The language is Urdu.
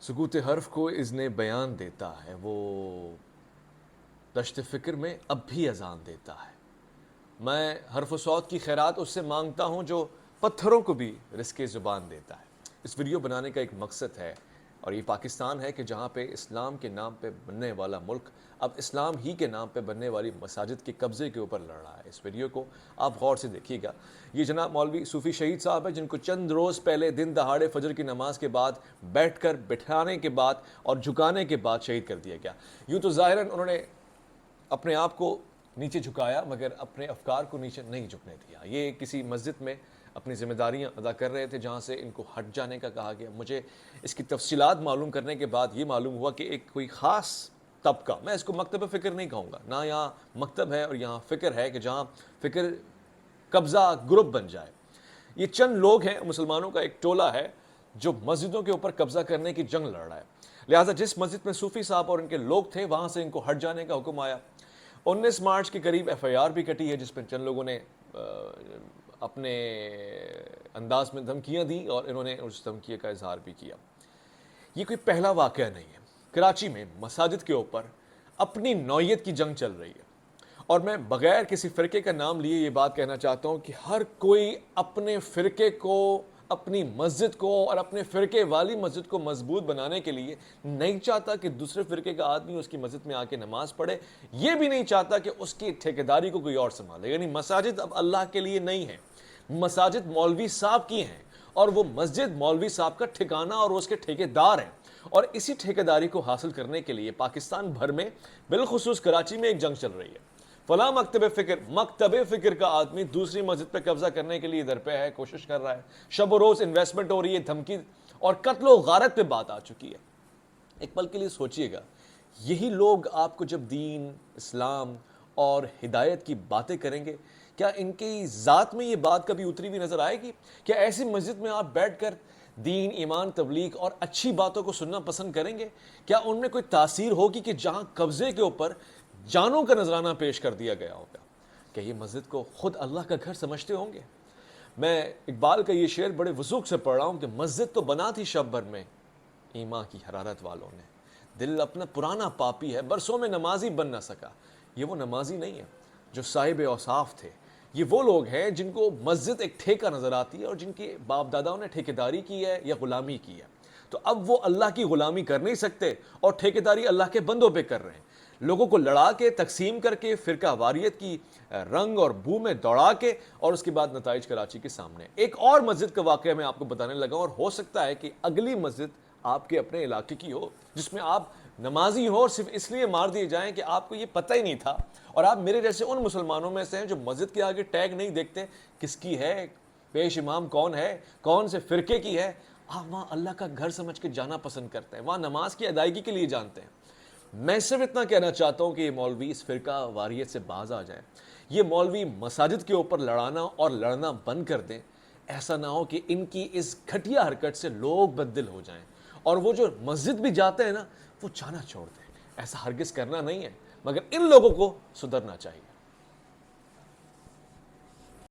سکوت حرف کو اذن بیان دیتا ہے، وہ دشت فکر میں اب بھی اذان دیتا ہے۔ میں حرف و صوت کی خیرات اس سے مانگتا ہوں جو پتھروں کو بھی رزق زبان دیتا ہے۔ اس ویڈیو بنانے کا ایک مقصد ہے، اور یہ پاکستان ہے کہ جہاں پہ اسلام کے نام پہ بننے والا ملک اب اسلام ہی کے نام پہ بننے والی مساجد کے قبضے کے اوپر لڑ رہا ہے۔ اس ویڈیو کو آپ غور سے دیکھیے گا۔ یہ جناب مولوی صوفی شہید صاحب ہیں، جن کو چند روز پہلے دن دہاڑے فجر کی نماز کے بعد بیٹھ کر بٹھانے کے بعد اور جھکانے کے بعد شہید کر دیا گیا۔ یوں تو ظاہراً انہوں نے اپنے آپ کو نیچے جھکایا، مگر اپنے افکار کو نیچے نہیں جھکنے دیا۔ یہ کسی مسجد میں اپنی ذمہ داریاں ادا کر رہے تھے جہاں سے ان کو ہٹ جانے کا کہا گیا۔ مجھے اس کی تفصیلات معلوم کرنے کے بعد یہ معلوم ہوا کہ ایک کوئی خاص طبقہ، میں اس کو مکتب فکر نہیں کہوں گا، نہ یہاں مکتب ہے اور یہاں فکر ہے کہ جہاں فکر قبضہ گروپ بن جائے۔ یہ چند لوگ ہیں، مسلمانوں کا ایک ٹولہ ہے جو مسجدوں کے اوپر قبضہ کرنے کی جنگ لڑ رہا ہے۔ لہٰذا جس مسجد میں صوفی صاحب اور ان کے لوگ تھے وہاں سے ان کو ہٹ جانے کا حکم آیا۔ 19 مارچ کے قریب ایف آئی آر بھی کٹی ہے، جس میں چند لوگوں نے اپنے انداز میں دھمکیاں دی اور انہوں نے اس دھمکی کا اظہار بھی کیا۔ یہ کوئی پہلا واقعہ نہیں ہے۔ کراچی میں مساجد کے اوپر اپنی نوعیت کی جنگ چل رہی ہے، اور میں بغیر کسی فرقے کا نام لیے یہ بات کہنا چاہتا ہوں کہ ہر کوئی اپنے فرقے کو، اپنی مسجد کو اور اپنے فرقے والی مسجد کو مضبوط بنانے کے لیے نہیں چاہتا کہ دوسرے فرقے کا آدمی اس کی مسجد میں آ کے نماز پڑھے، یہ بھی نہیں چاہتا کہ اس کی ٹھیکیداری کو کوئی اور سنبھالے۔ یعنی مساجد اب اللہ کے لیے نہیں ہے، مساجد مولوی صاحب کی ہیں، اور وہ مسجد مولوی صاحب کا ٹھکانہ اور اس کے ٹھیکیدار ہیں۔ اور اسی ٹھیکیداری کو حاصل کرنے کے لیے پاکستان بھر میں بالخصوص کراچی میں ایک جنگ چل رہی ہے۔ فلاں مکتب فکر کا آدمی دوسری مسجد پہ قبضہ کرنے کے لیے درپے ہے، کوشش کر رہا ہے، شب و روز انویسٹمنٹ ہو رہی ہے، دھمکی اور قتل و غارت پہ بات آ چکی ہے۔ ایک پل کے لیے سوچئے گا، یہی لوگ آپ کو جب دین، اسلام اور ہدایت کی باتیں کریں گے، کیا ان کی ذات میں یہ بات کبھی اتری ہوئی نظر آئے گی؟ کیا ایسی مسجد میں آپ بیٹھ کر دین، ایمان، تبلیغ اور اچھی باتوں کو سننا پسند کریں گے؟ کیا ان میں کوئی تاثیر ہوگی کہ جہاں قبضے کے اوپر جانوں کا نذرانہ پیش کر دیا گیا ہوگا؟ کہ یہ مسجد کو خود اللہ کا گھر سمجھتے ہوں گے؟ میں اقبال کا یہ شعر بڑے وثوق سے پڑھ رہا ہوں کہ مسجد تو بنا تھی شب بھر میں ایمان کی حرارت والوں نے، دل اپنا پرانا پاپی ہے، برسوں میں نمازی بن نہ سکا۔ یہ وہ نمازی نہیں ہے جو صاحب اوصاف تھے، یہ وہ لوگ ہیں جن کو مسجد ایک ٹھیکہ نظر آتی ہے اور جن کے باپ داداؤں نے ٹھیکیداری کی ہے یا غلامی کی ہے۔ تو اب وہ اللہ کی غلامی کر نہیں سکتے اور ٹھیکیداری اللہ کے بندوں پہ کر رہے ہیں، لوگوں کو لڑا کے، تقسیم کر کے، فرقہ واریت کی رنگ اور بو میں دوڑا کے، اور اس کے بعد نتائج کراچی کے سامنے۔ ایک اور مسجد کا واقعہ میں آپ کو بتانے لگا، اور ہو سکتا ہے کہ اگلی مسجد آپ کے اپنے علاقے کی ہو جس میں آپ نمازی ہو اور صرف اس لیے مار دیے جائیں کہ آپ کو یہ پتہ ہی نہیں تھا، اور آپ میرے جیسے ان مسلمانوں میں سے ہیں جو مسجد کے آگے ٹیگ نہیں دیکھتے کس کی ہے، پیش امام کون ہے، کون سے فرقے کی ہے۔ آپ وہاں اللہ کا گھر سمجھ کے جانا پسند کرتے ہیں، وہاں نماز کی ادائیگی کے لیے جانتے ہیں۔ میں صرف اتنا کہنا چاہتا ہوں کہ یہ مولوی اس فرقہ واریت سے باز آ جائیں، یہ مولوی مساجد کے اوپر لڑانا اور لڑنا بند کر دیں۔ ایسا نہ ہو کہ ان کی اس گھٹیا حرکت سے لوگ بددل ہو جائیں، اور وہ جو مسجد بھی جاتے ہیں نا وہ جانا چھوڑ دیں۔ ایسا ہرگز کرنا نہیں ہے، مگر ان لوگوں کو سدھرنا چاہیے۔